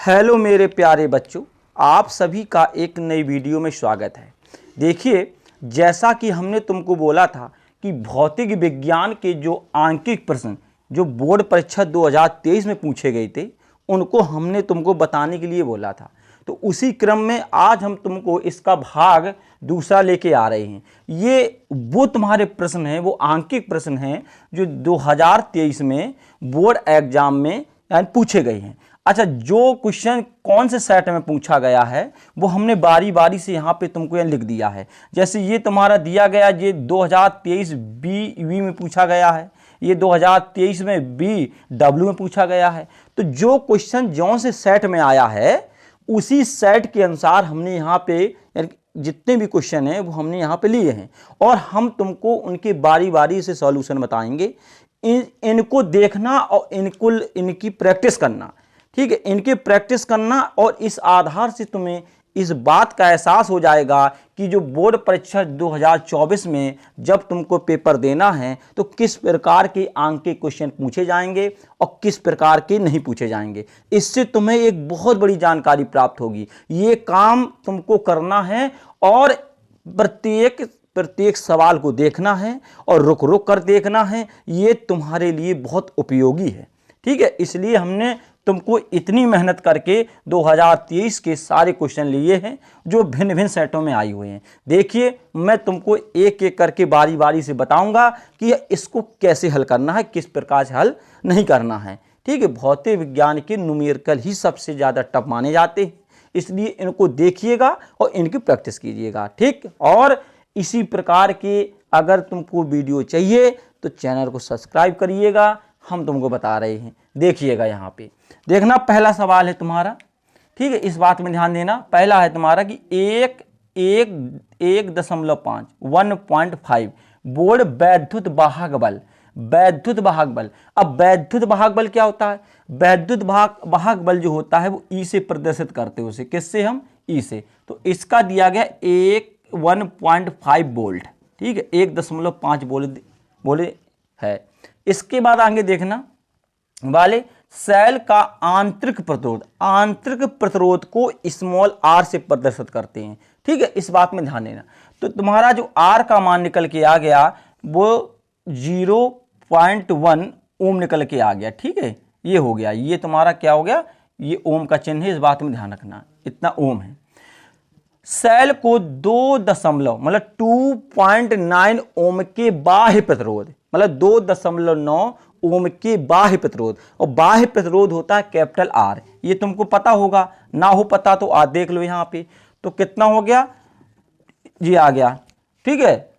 Hello मेरे प्यारे बच्चों, आप सभी का एक नई वीडियो में स्वागत है। देखिए, जैसा कि हमने तुमको बोला था कि भौतिक विज्ञान के जो आंकिक प्रश्न जो बोर्ड परीक्षा 2023 में पूछे गए थे, उनको हमने तुमको बताने के लिए बोला था। तो उसी क्रम में आज हम तुमको इसका भाग दूसरा लेके आ रहे हैं। ये वो तुम्हारे प्रश्न हैं, वो आंकिक प्रश्न हैं जो 2023 में बोर्ड एग्जाम में पूछे गए हैं। अच्छा, जो क्वेश्चन कौन से सेट में पूछा गया है वो हमने बारी बारी से यहाँ पे तुमको यहाँ लिख दिया है। जैसे ये तुम्हारा दिया गया, ये 2023 बी में पूछा गया है, ये 2023 में बी डब्ल्यू में पूछा गया है। तो जो क्वेश्चन जौन से सेट में आया है उसी सेट के अनुसार हमने यहाँ पे जितने भी क्वेश्चन हैं वो हमने यहाँ पे लिए हैं और हम तुमको उनके बारी बारी से सॉल्यूशन बताएंगे। इनको देखना और इनकी प्रैक्टिस करना, ठीक है, इनकी प्रैक्टिस करना और इस आधार से तुम्हें इस बात का एहसास हो जाएगा कि जो बोर्ड परीक्षा 2024 में जब तुमको पेपर देना है तो किस प्रकार के अंक के क्वेश्चन पूछे जाएंगे और किस प्रकार के नहीं पूछे जाएंगे। इससे तुम्हें एक बहुत बड़ी जानकारी प्राप्त होगी। ये काम तुमको करना है और प्रत्येक सवाल को देखना है और रुक रुक कर देखना है। ये तुम्हारे लिए बहुत उपयोगी है, ठीक है। इसलिए हमने तुमको इतनी मेहनत करके 2023 के सारे क्वेश्चन लिए हैं जो भिन्न भिन्न सेटों में आए हुए हैं। देखिए, मैं तुमको एक एक करके बारी बारी से बताऊंगा कि इसको कैसे हल करना है, किस प्रकार से हल नहीं करना है, ठीक है। भौतिक विज्ञान के न्यूमेरिकल ही सबसे ज़्यादा टफ माने जाते हैं, इसलिए इनको देखिएगा और इनकी प्रैक्टिस कीजिएगा, ठीक। और इसी प्रकार के अगर तुमको वीडियो चाहिए तो चैनल को सब्सक्राइब करिएगा। हम तुमको बता रहे हैं, देखिएगा यहाँ पे। देखना, पहला सवाल है तुम्हारा, ठीक है, इस बात में ध्यान देना। पहला है तुम्हारा कि 1.5 बोर्ड वैद्युत वाहक बल। अब वैद्युत वाहक बल क्या होता है? वैद्युत वाहक बल जो होता है वो ई से प्रदर्शित करते हैं उसे। किससे? हम ई से। तो इसका दिया गया 1.5 वोल्ट, ठीक है, 1.5 वोल्ट है। इसके बाद आगे देखना वाले सेल का आंतरिक प्रतिरोध को स्मॉल आर से प्रदर्शित करते हैं, ठीक है। इस बात में ध्यान देना। तो तुम्हारा जो आर का मान निकल के आ गया वो 0.1 ओम निकल के आ गया, ठीक है। ये हो गया, ये तुम्हारा क्या हो गया, ये ओम का चिन्ह है, इस बात में ध्यान रखना, इतना ओम है। सेल को 2.9 ओम के बाह्य प्रतिरोध, मतलब 2.9 ओम के बाह्य प्रतिरोध, और बाह्य प्रतिरोध होता है कैपिटल आर। ये तुमको पता होगा, ना हो पता तो आज देख लो यहाँ पे। तो कितना हो गया, ये आ गया, ठीक है,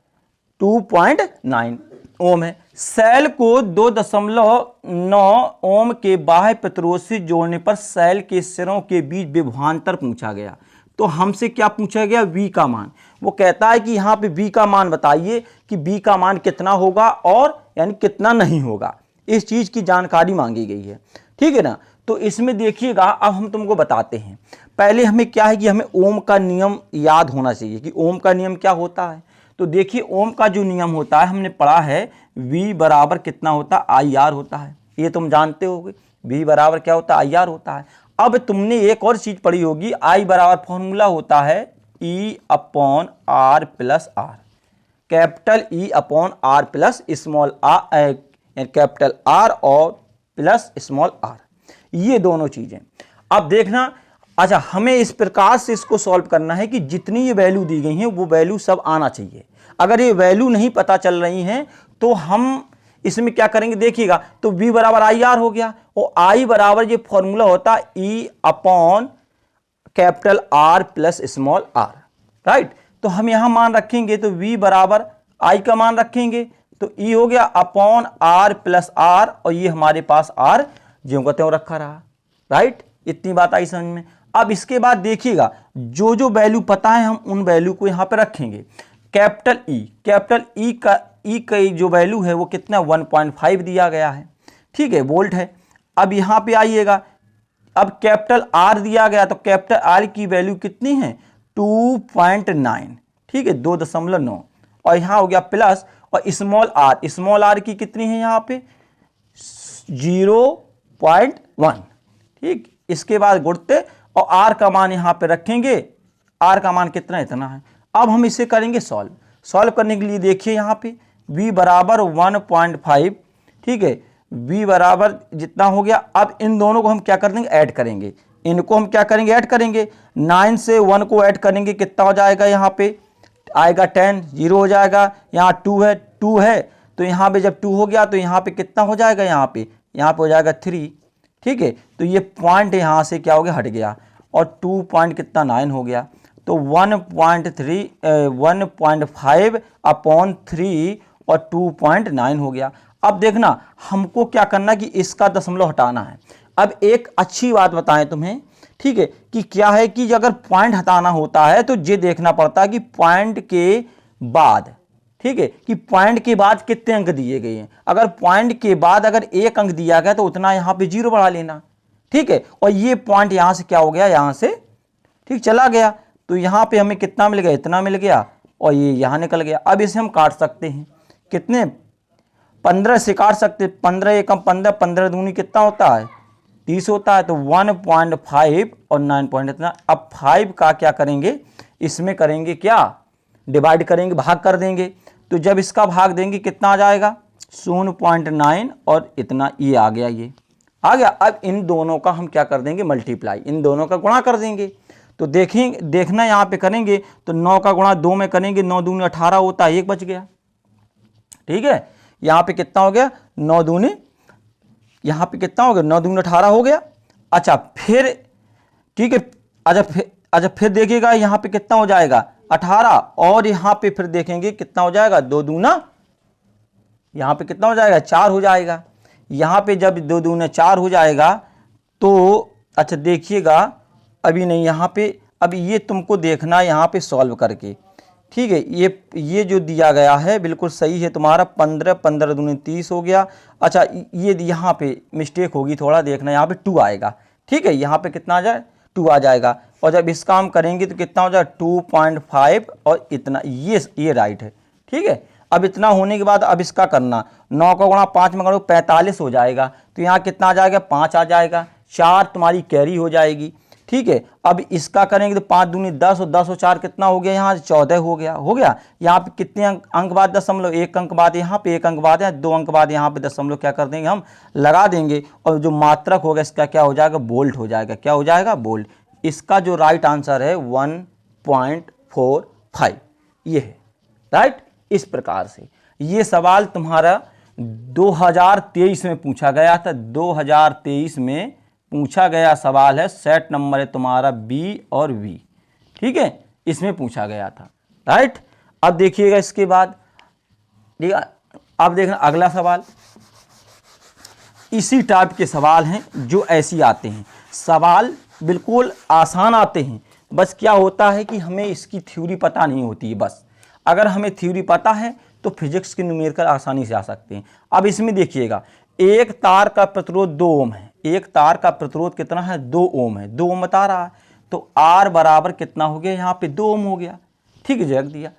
2.9 ओम है। सेल को 2.9 ओम के बाह्य प्रतिरोध से जोड़ने पर सेल के सिरों के बीच विभवांतर पूछा गया। तो हमसे क्या पूछा गया? V का मान। वो कहता है कि यहाँ पे V का मान बताइए कि V का मान कितना होगा और यानी कितना नहीं होगा। इस चीज की जानकारी मांगी गई है, ठीक है ना। तो इसमें देखिएगा, अब हम तुमको बताते हैं। पहले हमें क्या है कि हमें ओम का नियम याद होना चाहिए कि ओम का नियम क्या होता है। तो देखिए, ओम का जो नियम होता है हमने पढ़ा है, V बराबर कितना होता है? IR होता है। ये तुम जानते होगे, V बराबर क्या होता है? IR होता है। अब तुमने एक और चीज पढ़ी होगी, I बराबर फॉर्मूला होता है E/R plus R, capital E/R plus small R, capital R और प्लस स्मॉल आर, ये दोनों चीजें। अब देखना, अच्छा, हमें इस प्रकार से इसको सॉल्व करना है कि जितनी ये वैल्यू दी गई हैं वो वैल्यू सब आना चाहिए। अगर ये वैल्यू नहीं पता चल रही हैं तो हम इसमें क्या करेंगे, देखिएगा। तो V बराबर IR हो गया और I बराबर ये फॉर्मूला होता है E/कैपिटल R plus small R, right. तो हम यहां मान रखेंगे तो V बराबर I का मान रखेंगे तो E हो गया अपॉन R प्लस R, और ये हमारे पास R ज्यों का त्यों रखा रहा, राइट। इतनी बात आई समझ में। अब इसके बाद देखिएगा, जो जो वैल्यू पता है हम उन वैल्यू को यहां पे रखेंगे। कैपिटल E का जो वैल्यू है वो कितना? 1.5 दिया गया है, ठीक है, वोल्ट है। अब यहां पे आइएगा, अब कैपिटल R दिया गया तो कैपिटल R की वैल्यू कितनी है? 2.9, ठीक है, 2.9, और यहां हो गया प्लस, और स्मॉल आर की कितनी है यहाँ पे? 0.1, ठीक। इसके बाद गुणते और आर का मान यहाँ पे रखेंगे, आर का मान कितना इतना है। अब हम इसे करेंगे सॉल्व करने के लिए देखिए यहाँ पे v बराबर 1.5, ठीक है, v बराबर जितना हो गया। अब इन दोनों को हम क्या कर देंगे, ऐड करेंगे, इनको हम क्या करेंगे, ऐड करेंगे। 9 से 1 को ऐड करेंगे, कितना हो जाएगा, यहाँ पे आएगा 10, 0 हो जाएगा। यहाँ 2 है तो यहाँ पे जब 2 हो गया तो यहाँ पे कितना हो जाएगा, यहाँ पे हो जाएगा 3, ठीक है। तो ये पॉइंट यहाँ से क्या हो गया, हट गया और 2 पॉइंट कितना 9 हो गया। तो 1.5 अपॉन 3 और 2.9 हो गया। अब देखना हमको क्या करना कि इसका दशमलव हटाना है। अब एक अच्छी बात बताएं तुम्हें, ठीक है, कि क्या है कि अगर पॉइंट हटाना होता है तो ये देखना पड़ता है कि पॉइंट के बाद, ठीक है, कि पॉइंट के बाद कितने अंक दिए गए हैं। अगर पॉइंट के बाद अगर 1 अंक दिया गया तो उतना यहाँ पे 0 बढ़ा लेना, ठीक है। और ये पॉइंट यहाँ से क्या हो गया, यहाँ से ठीक चला गया, तो यहाँ पे हमें कितना मिल गया, इतना मिल गया, और ये यहाँ निकल गया। अब इसे हम काट सकते हैं, कितने, 15 से काट सकते, 15 एकम 15, 15 दूनी कितना होता है, 30 होता है। तो 1.5 और 9 पॉइंट इतना। अब 5 का क्या करेंगे, इसमें करेंगे क्या, डिवाइड करेंगे, भाग कर देंगे। तो जब इसका भाग देंगे कितना आ जाएगा, 0.9 और इतना, ये आ गया, ये आ गया। अब इन दोनों का हम क्या कर देंगे, मल्टीप्लाई, इन दोनों का गुणा कर देंगे। तो देखना यहाँ पे करेंगे तो 9 का गुणा 2 में करेंगे, 9 दूनी 18 होता है, 1 बच गया, ठीक है। यहाँ पे कितना हो गया, 9 दूनी, यहाँ पे कितना हो गया, 9 दूनी 18 हो गया। अच्छा फिर, ठीक है, अच्छा फिर देखिएगा यहाँ पे कितना हो जाएगा, 18, और यहाँ पे फिर देखेंगे कितना हो जाएगा, 2 दूना, यहाँ पे कितना हो जाएगा, 4 हो जाएगा। यहाँ पे जब 2 दूना 4 हो जाएगा तो अच्छा देखिएगा, अभी नहीं, यहाँ पे अब ये तुमको देखना है यहाँ पे सॉल्व करके, ठीक है। ये जो दिया गया है बिल्कुल सही है तुम्हारा, 15, 15 दूनी 30 हो गया। अच्छा ये यहाँ पे मिस्टेक होगी थोड़ा, देखना यहाँ पे 2 आएगा, ठीक है, यहाँ पे कितना आ जाए, 2 आ जाएगा। और जब इसका हम करेंगे तो कितना हो जाएगा, 2.5 और इतना, ये राइट है, ठीक है। अब इतना होने के बाद अब इसका करना, 9 का गुणा 5 में करो 45 हो जाएगा। तो यहाँ कितना आ जाएगा, 5 आ जाएगा, 4 तुम्हारी कैरी हो जाएगी, ठीक है। अब इसका करेंगे तो 5 दूनी 10 और 10 और 4 कितना हो गया, यहाँ 14 हो गया। यहाँ पे कितने अंक बाद दशमलव, 1 अंक बाद यहाँ पे 1 अंक बाद है, 2 अंक बाद यहाँ पे दशमलव क्या कर देंगे, हम लगा देंगे। और जो मात्रक होगा इसका क्या हो जाएगा, बोल्ट हो जाएगा, क्या हो जाएगा, बोल्ट। इसका जो राइट आंसर है 1.45, ये है राइट। इस प्रकार से ये सवाल तुम्हारा 2023 में पूछा गया था, 2023 में पूछा गया सवाल है। सेट नंबर है तुम्हारा बी और वी, ठीक है, इसमें पूछा गया था, राइट। अब देखिएगा इसके बाद, ठीक है, अब देखना अगला सवाल। इसी टाइप के सवाल हैं जो ऐसी आते हैं, सवाल बिल्कुल आसान आते हैं, बस क्या होता है कि हमें इसकी थ्योरी पता नहीं होती है। बस अगर हमें थ्योरी पता है तो फिजिक्स के न्यूमेरिकल आसानी से आ सकते हैं। अब इसमें देखिएगा, एक तार का प्रतिरोध 2 ओम है, एक तार का प्रतिरोध कितना है, 2 ओम है, 2 ओम बता रहा है। तो R बराबर कितना हो गया, यहाँ पे 2 ओम हो गया, ठीक है, रख दिया।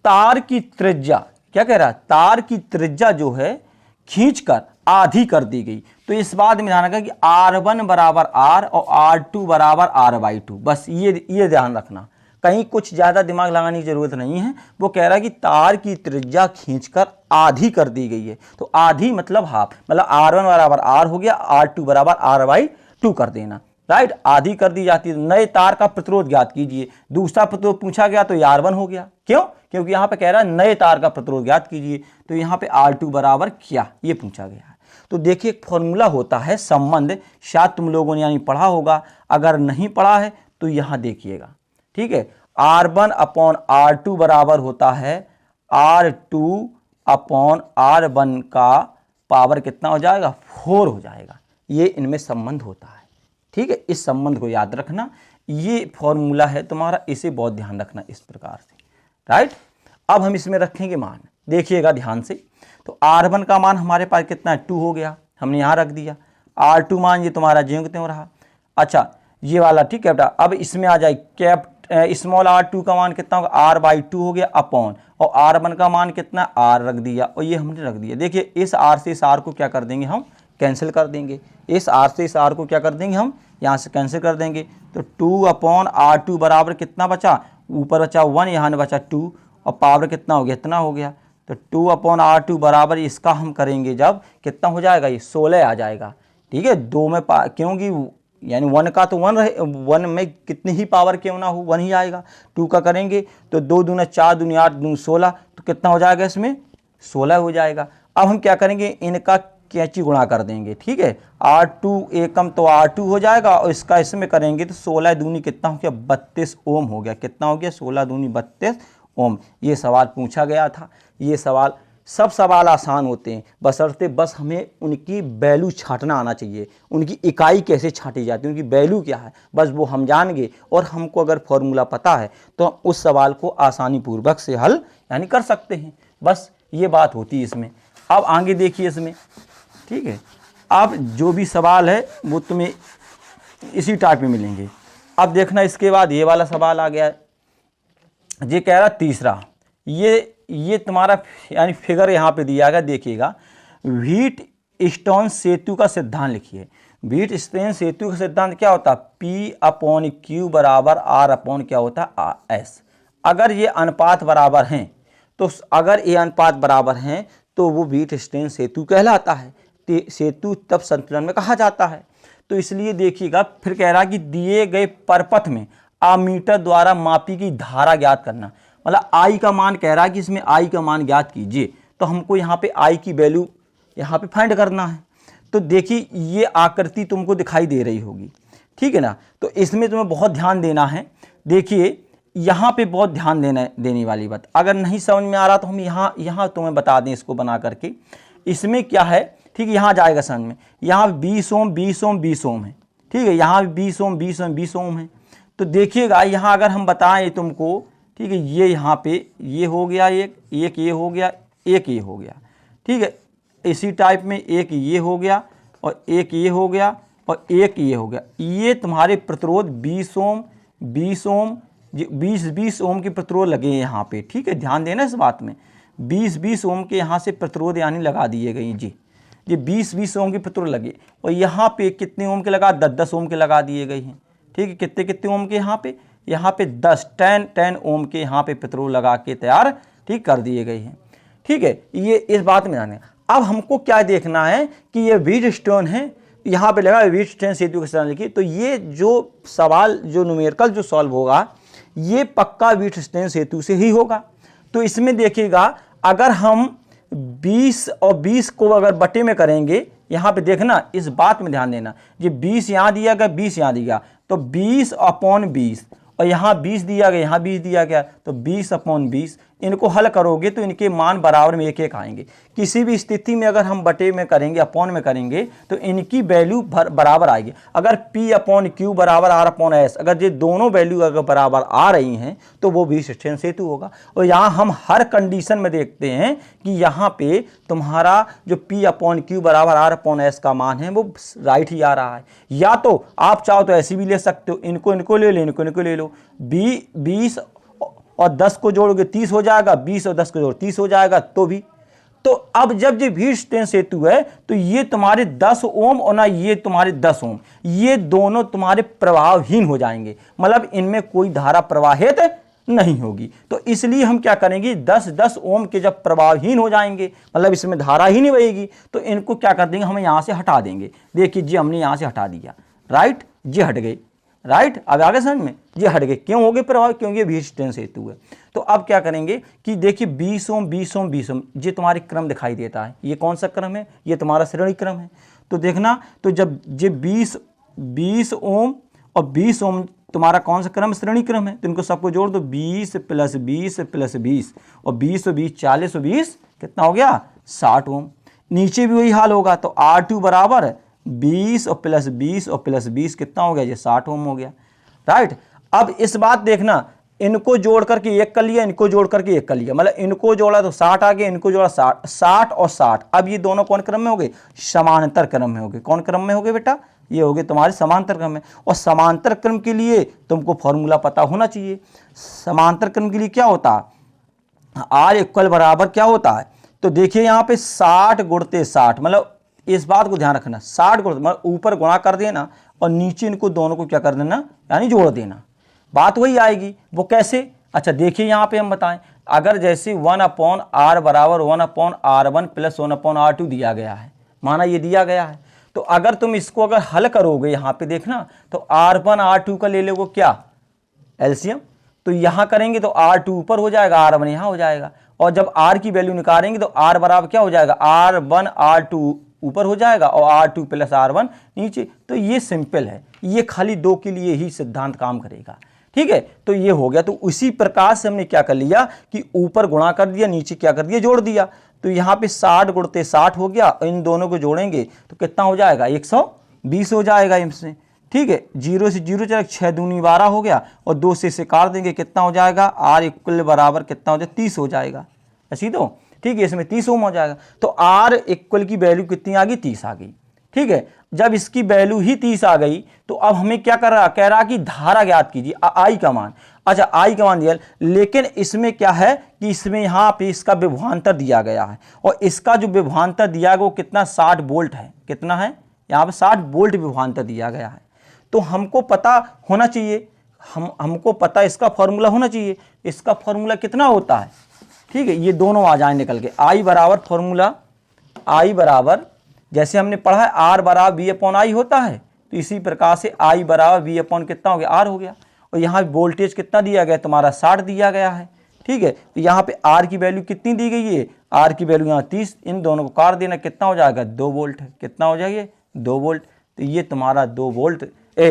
तार की त्रिज्या क्या कह रहा है, तार की त्रिज्या जो है खींचकर आधी कर दी गई। तो इस बात में ध्यान रखना कि R1 बराबर R और R2 बराबर R/2, बस ये ध्यान रखना, कहीं कुछ ज़्यादा दिमाग लगाने की जरूरत नहीं है। वो कह रहा है कि तार की त्रिज्या खींचकर आधी कर दी गई है। तो आधी मतलब हाफ, मतलब R1 बराबर R हो गया, R2 बराबर R/2 कर देना, राइट। आधी कर दी जाती है। नए तार का प्रतिरोध ज्ञात कीजिए, दूसरा प्रतिरोध पूछा गया तो ये R1 हो गया, क्यों, क्योंकि यहाँ पे कह रहा है नए तार का प्रतिरोध ज्ञात कीजिए, तो यहाँ पे R2 बराबर क्या, ये पूछा गया है। तो देखिए एक फॉर्मूला होता है संबंध, शायद तुम लोगों ने यानी पढ़ा होगा, अगर नहीं पढ़ा है तो यहाँ देखिएगा, ठीक है। R1 अपॉन R2 बराबर होता है R2 अपॉन R1 का पावर कितना हो जाएगा, 4 हो जाएगा। ये इनमें संबंध होता है, ठीक है। इस संबंध को याद रखना, ये फॉर्मूला है तुम्हारा, इसे बहुत ध्यान रखना इस प्रकार से, राइट। अब हम इसमें रखेंगे मान, देखिएगा ध्यान से। तो R1 का मान हमारे पास कितना है, 2 हो गया, हमने यहाँ रख दिया। R2 मान ये तुम्हारा ज्यों त्यों रहा। अच्छा ये वाला, ठीक है बेटा। अब इसमें आ जाए स्मॉल r2 का मान कितना होगा, R/2 हो गया अपॉन, और R1 का मान कितना, R रख दिया, और ये हमने रख दिया। देखिए इस R से इस R को क्या कर देंगे, हम कैंसिल कर देंगे। इस आर से इस आर को क्या कर देंगे हम यहाँ से कैंसिल कर देंगे। तो 2/R2 बराबर कितना बचा, ऊपर बचा 1, यहाँ बचा 2 और पावर कितना हो गया, इतना हो गया। तो 2/R2 बराबर इसका हम करेंगे जब कितना हो जाएगा, ये 16 आ जाएगा। ठीक है, 2 में क्योंकि यानी 1 का तो 1 रहे, 1 में कितनी ही पावर क्यों ना हो 1 ही आएगा। 2 का करेंगे तो 2 दूना 4 दूनी 8 दूनी 16, तो कितना हो जाएगा इसमें 16 हो जाएगा। अब हम क्या करेंगे, इनका कैंची गुणा कर देंगे। ठीक है, R2 एकम तो R2 हो जाएगा और इसका इसमें करेंगे तो 16 दूनी कितना हो गया, 32 ओम हो गया। कितना हो गया, 16 दूनी 32 ओम। ये सवाल पूछा गया था। ये सवाल, सब सवाल आसान होते हैं बशर्ते बस हमें उनकी वैल्यू छांटना आना चाहिए, उनकी इकाई कैसे छांटी जाती है, उनकी वैल्यू क्या है, बस वो हम जान गए और हमको अगर फॉर्मूला पता है तो हम उस सवाल को आसानी पूर्वक से हल यानी कर सकते हैं। बस ये बात होती है इसमें। अब आगे देखिए इसमें। ठीक है, अब जो भी सवाल है वो तुम्हें इसी टाइप में मिलेंगे। अब देखना इसके बाद ये वाला सवाल आ गया है। ये कह रहा तीसरा, ये तुम्हारा यानी फिगर यहाँ पे दिया गया, देखिएगा। व्हीट स्टोन सेतु का सिद्धांत लिखिए। व्हीट स्टोन सेतु का सिद्धांत क्या होता है, P/Q बराबर R/ क्या होता है, S। अगर ये अनुपात बराबर हैं तो अगर ये अनुपात बराबर हैं तो वो व्हीट स्टोन सेतु कहलाता है। सेतु तब संतुलन में कहा जाता है। तो इसलिए देखिएगा, फिर कह रहा कि दिए गए परपथ में आमीटर द्वारा मापी की धारा ज्ञात करना, मतलब आई का मान कह रहा है कि इसमें आई का मान ज्ञात कीजिए। तो हमको यहाँ पे आई की वैल्यू यहाँ पे फाइंड करना है। तो देखिए ये आकृति तुमको दिखाई दे रही होगी, ठीक है ना। तो इसमें तुम्हें बहुत ध्यान देना है। देखिए यहाँ पे बहुत ध्यान देने वाली बात, अगर नहीं समझ में आ रहा तो हम यहाँ तुम्हें बता दें इसको बना करके। इसमें क्या है, ठीक है, यहाँ जाएगा समझ में। यहाँ 20 ओम 20 ओम 20 ओम है, ठीक है, यहाँ 20 ओम 20 ओम 20 ओम है। तो देखिएगा यहाँ अगर हम बताएं तुमको, ठीक है, ये यहाँ पे ये हो गया, एक ये हो गया, एक ये हो गया, ठीक है। इसी टाइप में एक ये हो गया और एक ये हो गया और एक ये हो गया। ये तुम्हारे प्रतिरोध 20 ओम 20 ओम 20 ओम के प्रतिरोध लगे हैं यहाँ पे, ठीक है, ध्यान देना इस बात में। 20 ओम के यहाँ से प्रतिरोध यानी लगा दिए गए जी, ये 20 ओम के प्रतिरोध लगे। और यहाँ पे कितने ओम के लगा, 10 ओम के लगा दिए गए हैं, ठीक है। कितने ओम के यहाँ पे 10 ओम के यहाँ पे प्रतिरोध लगा के तैयार, ठीक, कर दिए गए हैं, ठीक है। ये इस बात में जाने। अब हमको क्या देखना है कि ये व्हीट स्टोन है, यहाँ पे लगा व्हीट स्टोन सेतु के साथ लिखिए। तो ये जो सवाल जो न्यूमेरिकल जो सॉल्व होगा ये पक्का व्हीट स्टोन सेतु से ही होगा। तो इसमें देखिएगा, अगर हम 20 और 20 को अगर बटे में करेंगे, यहाँ पे देखना इस बात में ध्यान देना, ये 20 यहाँ दिया गया 20 यहाँ दिया, तो 20/20 और यहाँ 20 दिया गया यहाँ 20 दिया गया, तो 20/20। इनको हल करोगे तो इनके मान बराबर में एक आएंगे। किसी भी स्थिति में अगर हम बटे में करेंगे अपॉन में करेंगे तो इनकी वैल्यू बराबर आएगी। अगर P/Q बराबर R/S, अगर ये दोनों वैल्यू अगर बराबर आ रही हैं तो वो व्हीट स्टोन सेतु होगा। और यहाँ हम हर कंडीशन में देखते हैं कि यहाँ पे तुम्हारा जो P/Q बराबर R/S का मान है वो राइट ही आ रहा है। या तो आप चाहो तो ऐसी भी ले सकते हो, इनको ले लो, इनको ले लो। 20 और 10 को जोड़ोगे 30 हो जाएगा, 20 और 10 को जोड़ 30 हो जाएगा तो भी। तो अब जब ये व्हीट स्टोन सेतु है तो ये तुम्हारे 10 ओम और ना ये तुम्हारे 10 ओम, ये दोनों तुम्हारे प्रवाहहीन हो जाएंगे, मतलब इनमें कोई धारा प्रवाहित नहीं होगी। तो इसलिए हम क्या करेंगे, 10 ओम के जब प्रवाहहीन हो जाएंगे, मतलब इसमें धारा ही नहीं बहेगी, तो इनको क्या कर देंगे, हम यहाँ से हटा देंगे। देखिए जी हमने यहाँ से हटा दिया, राइट, ये हट गए, राइट। अब आगे समझ में, ये हट गए, क्यों हो गए प्रभाव, क्योंकि ये व्हीट स्टोन सेतु है। तो अब क्या करेंगे कि देखिए 20 ओम 20 ओम 20 ओम, ये तुम्हारे क्रम दिखाई देता है। ये कौन सा क्रम है, ये तुम्हारा श्रेणी क्रम है। तो देखना, तो जब ये 20 ओम और 20 ओम तुम्हारा कौन सा क्रम, श्रेणी क्रम है, तो इनको सबको जोड़ दो, 20 + 20 + 20 और 20 और 20 40 और 20 कितना हो गया, 60 ओम। नीचे भी वही हाल होगा, तो R2 बराबर 20 और +20 और +20 कितना हो गया, ये 60 ओम हो गया, राइट। अब इस बात देखना, इनको जोड़ करके एक कर लिया, इनको जोड़ करके एक कर लिया, मतलब इनको जोड़ा तो 60 आ गया, इनको जोड़ा 60 और 60। अब ये दोनों कौन क्रम में हो गए, समांतर क्रम में हो गए। कौन क्रम में हो गए बेटा, ये हो गए तुम्हारे समांतर क्रम में। और समांतर क्रम के लिए तुमको फॉर्मूला पता होना चाहिए। समांतर क्रम के लिए क्या होता है, R = बराबर क्या होता है, तो देखिए यहाँ पे 60 × 60, मतलब इस बात को ध्यान रखना, 60 गुणा मतलब ऊपर गुणा कर देना और नीचे इनको दोनों को क्या कर देना, यानी जोड़ देना, बात वही आएगी। वो कैसे, अच्छा देखिए यहाँ पे हम बताएं, अगर जैसे 1/r बराबर 1/r1 प्लस 1/r2 दिया गया है, माना ये दिया गया है, तो अगर तुम इसको अगर हल करोगे यहाँ पे देखना, तो r1 r2 का ले लोगे क्या, एलसीएम, तो यहाँ करेंगे तो r2 ऊपर हो जाएगा, r1 यहाँ हो जाएगा, और जब r की वैल्यू निकालेंगे तो r बराबर क्या हो जाएगा, r1 r2 ऊपर हो जाएगा और r2 प्लस r1 नीचे। तो ये सिंपल है, ये खाली 2 के लिए ही सिद्धांत काम करेगा, ठीक है। तो ये हो गया। तो उसी प्रकार से हमने क्या कर लिया कि ऊपर गुणा कर दिया, नीचे क्या कर दिया, जोड़ दिया। तो यहाँ पे 60 गुणते 60 हो गया, इन दोनों को जोड़ेंगे तो कितना हो जाएगा, 120 हो जाएगा इनसे, ठीक है। 0 से 0 चला, 6 दूनी 12 हो गया, और 2 से इसे काट देंगे, कितना हो जाएगा, आर इक्वल बराबर कितना हो जाएगा, 30 हो जाएगा, ऐसी तो ठीक है, इसमें 30 ओम हो जाएगा। तो आर इक्वल की वैल्यू कितनी आ गई, 30 आ गई, ठीक है। जब इसकी वैल्यू ही 30 आ गई तो अब हमें क्या कर रहा, कह रहा कि धारा ज्ञात कीजिए, आई का मान। अच्छा आई का मान दिया, लेकिन इसमें क्या है कि इसमें यहाँ पे इसका विभवांतर दिया गया है, और इसका जो विभवांतर दिया गया वो कितना, 60 वोल्ट है, कितना है यहाँ पे 60 वोल्ट विभवांतर दिया गया है। तो हमको पता होना चाहिए, हमको पता इसका फॉर्मूला होना चाहिए, इसका फॉर्मूला कितना होता है, ठीक है। ये दोनों आ जाए निकल के, आई बराबर फॉर्मूला, आई बराबर जैसे हमने पढ़ा है आर बराबर बी अपॉन आई होता है, तो इसी प्रकार से आई बराबर बी अपॉन कितना हो गया, आर हो गया। और यहाँ वोल्टेज कितना दिया गया तुम्हारा, 60 दिया गया है, ठीक है। तो यहाँ पे आर की वैल्यू कितनी दी गई है, आर की वैल्यू यहाँ 30, इन दोनों को काट देना, कितना हो जाएगा, 2 वोल्ट, कितना हो जाएगा 2 वोल्ट। तो ये तुम्हारा 2 वोल्ट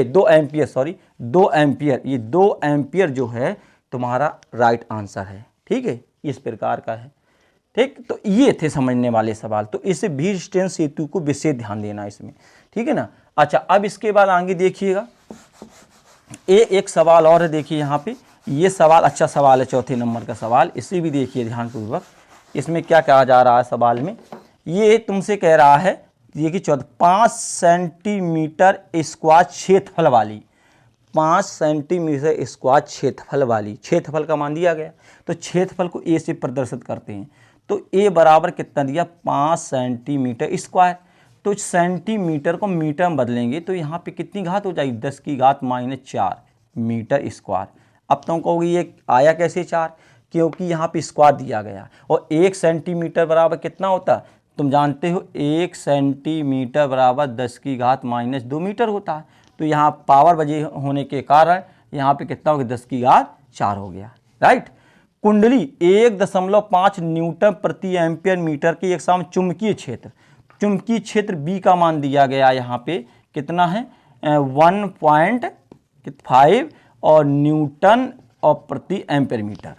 2 एम्पियर, सॉरी 2 एम्पियर, ये 2 एम्पियर जो है तुम्हारा राइट आंसर है, ठीक है, इस प्रकार का है, ठीक। तो ये थे समझने वाले सवाल। तो इसे व्हीटस्टीन सेतु को विशेष ध्यान देना इसमें, ठीक है ना। अच्छा अब इसके बाद आगे देखिएगा, एक सवाल और है, देखिए यहाँ पे ये सवाल अच्छा सवाल है, चौथे नंबर का सवाल, इसे भी देखिए ध्यानपूर्वक। इसमें क्या कहा जा रहा है सवाल में, ये तुमसे कह रहा है ये कि 5 सेंटीमीटर स्क्वायर क्षेत्रफल वाली, 5 सेंटीमीटर स्क्वायर क्षेत्रफल वाली, क्षेत्रफल का मान दिया गया, तो क्षेत्रफल को ए से प्रदर्शित करते हैं। तो ए बराबर कितना दिया, 5 सेंटीमीटर स्क्वायर, तो सेंटीमीटर को मीटर में बदलेंगे तो यहाँ पे कितनी घात हो जाएगी, 10 की घात -4 मीटर स्क्वायर। अब तुम कहोगे ये आया कैसे 4, क्योंकि यहाँ पे स्क्वायर दिया गया, और 1 सेंटीमीटर बराबर कितना होता है, तुम जानते हो 1 सेंटीमीटर बराबर 10 की घात -2 मीटर होता है। तो यहाँ पावर बजे होने के कारण यहाँ पे कितना हो गया, 10 की घात 4 हो गया, राइट। कुंडली 1.5 न्यूटन प्रति एम्पियर मीटर की एक समान चुंबकीय क्षेत्र, चुंबकीय क्षेत्र बी का मान दिया गया यहाँ पे कितना है, 1.5 और न्यूटन और प्रति एम्पियर मीटर,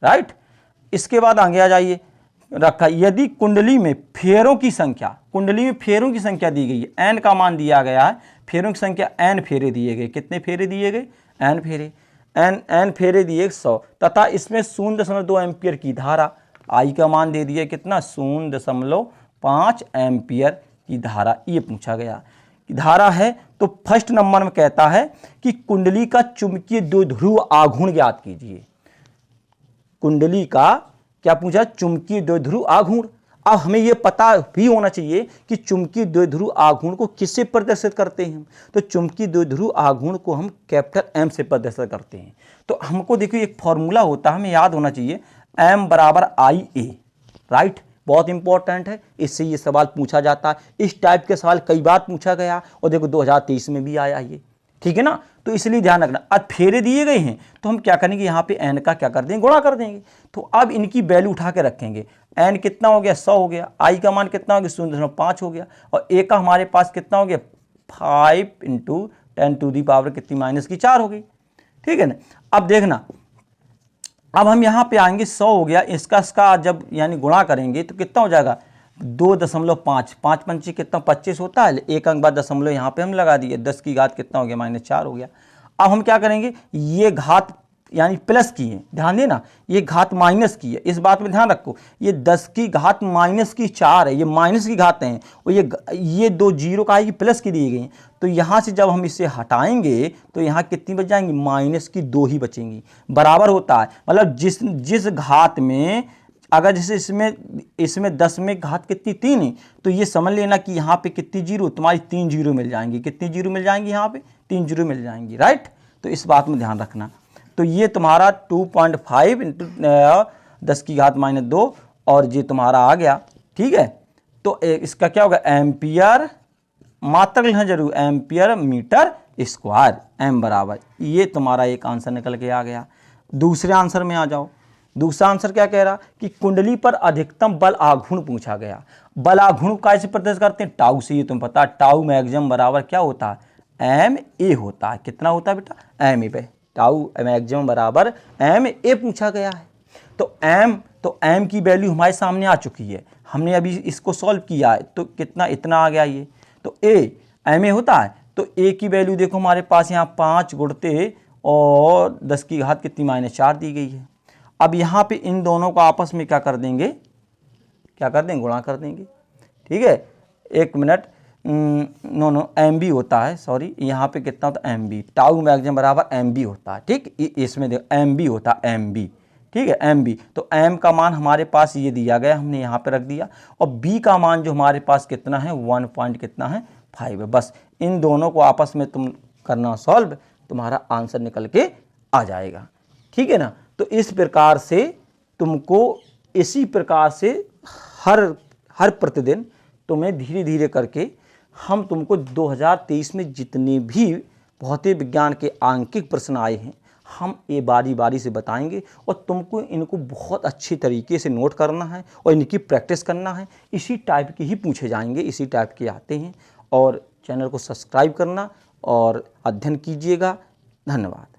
राइट। इसके बाद आगे आ जाइए, रखा यदि कुंडली में फेरों की संख्या, कुंडली में फेरों की संख्या दी गई है, एन का मान दिया गया है, फेरों की संख्या एन फेरे दिए गए, कितने फेरे दिए गए, एन फेरे, एन फेरे दिए 100, तथा इसमें 0.2 एम्पियर की धारा, आई का मान दे दिया कितना, 0.5 एम्पियर की धारा, ये पूछा गया कि धारा है। तो फर्स्ट नंबर में कहता है कि कुंडली का चुंबकीय द्विध्रुव आघूर्ण ज्ञात कीजिए, कुंडली का क्या पूछा, चुंबकीय द्विध्रुव आघूर्ण। अब हमें यह पता भी होना चाहिए कि चुंबकीय द्विध्रुव आघूर्ण को किससे प्रदर्शित करते हैं, तो चुंबकीय द्विध्रुव आघूर्ण को हम कैपिटल एम से प्रदर्शित करते हैं। तो हमको देखिए एक फॉर्मूला होता है, हमें याद होना चाहिए, एम बराबर आई ए, राइट, बहुत इंपॉर्टेंट है, इससे ये सवाल पूछा जाता है। इस टाइप के सवाल कई बार पूछा गया, और देखो 2023 में भी आया ये, ठीक है ना। तो इसलिए ध्यान रखना, अब फेरे दिए गए हैं तो हम क्या करेंगे, यहाँ पे एन का क्या कर देंगे, गुणा कर देंगे। तो अब इनकी वैल्यू उठा के रखेंगे, एन कितना हो गया, 100 हो गया, आई का मान कितना हो गया, 0.5 हो गया, और ए का हमारे पास कितना हो गया, 5 × 10⁻⁴ कितनी -4 हो गई, ठीक है ना। अब देखना, अब हम यहाँ पे आएंगे, 100 हो गया, इसका जब यानी गुणा करेंगे तो कितना हो जाएगा, 2.5, 5 पंची कितना 25 होता है, एक अंक बाद दशमलव यहाँ पे हम लगा दिए, 10 की घात कितना हो गया, -4 हो गया। अब हम क्या करेंगे, ये घात यानी प्लस की है, ध्यान देना, ये घात माइनस की है, इस बात में ध्यान रखो, ये 10 की घात -4 है, ये माइनस की घातें हैं, और ये 2 जीरो का है, ये प्लस की दी गई। तो यहाँ से जब हम इसे हटाएंगे तो यहाँ कितनी बच जाएंगी, -2 ही बचेंगी, बराबर होता है, मतलब जिस घात में अगर जैसे इसमें 10 में घात कितनी 3 है, तो ये समझ लेना कि यहाँ पे कितनी जीरो, तुम्हारी 3 जीरो मिल जाएंगी। कितनी जीरो मिल जाएंगी यहाँ पे? 3 जीरो मिल जाएंगी, राइट। तो इस बात में ध्यान रखना। तो ये तुम्हारा 2.5 इंटू 10 की घात -2 और ये तुम्हारा आ गया, ठीक है। तो इसका क्या होगा? एम्पियर, मात्रक लिखना जरूर, एम्पियर मीटर स्क्वायर, एम बराबर। ये तुम्हारा एक आंसर निकल के आ गया। दूसरे आंसर में आ जाओ। दूसरा आंसर क्या कह रहा कि कुंडली पर अधिकतम बल आघूर्ण पूछा गया। बल आघूर्ण कैसे प्रदर्शित करते हैं? टाउ से, ये तुम पता, टाउ मैक्सिमम बराबर क्या होता है? एम ए होता है। कितना होता है बेटा? एम ए पे। टाउ मैक्सिमम बराबर एम ए पूछा गया है। तो एम की वैल्यू हमारे सामने आ चुकी है, हमने अभी इसको सॉल्व किया है, तो कितना, इतना आ गया ये। तो ए एम ए होता है, तो ए की वैल्यू देखो हमारे पास यहाँ 5 गुणते और 10 की घात कितनी -4 दी गई है। अब यहाँ पे इन दोनों को आपस में क्या कर देंगे? क्या कर देंगे? गुणा कर देंगे, ठीक है। एक मिनट, नो एम बी होता है, सॉरी, यहाँ पे कितना होता है? M B. टाउ मैक्सिमम बराबर एम बी होता है, ठीक। इसमें देखो एम बी होता है, एम बी, ठीक है, एम बी। तो एम का मान हमारे पास ये दिया गया, हमने यहाँ पे रख दिया, और बी का मान जो हमारे पास कितना है? 1 पॉइंट कितना है? 5 है। बस इन दोनों को आपस में तुम करना सॉल्व, तुम्हारा आंसर निकल के आ जाएगा, ठीक है ना। तो इस प्रकार से तुमको, इसी प्रकार से हर प्रतिदिन तुम्हें धीरे धीरे करके हम तुमको 2023 में जितने भी भौतिक विज्ञान के आंकिक प्रश्न आए हैं, हम ये बारी बारी से बताएंगे, और तुमको इनको बहुत अच्छे तरीके से नोट करना है और इनकी प्रैक्टिस करना है। इसी टाइप के ही पूछे जाएंगे, इसी टाइप के आते हैं। और चैनल को सब्सक्राइब करना और अध्ययन कीजिएगा। धन्यवाद।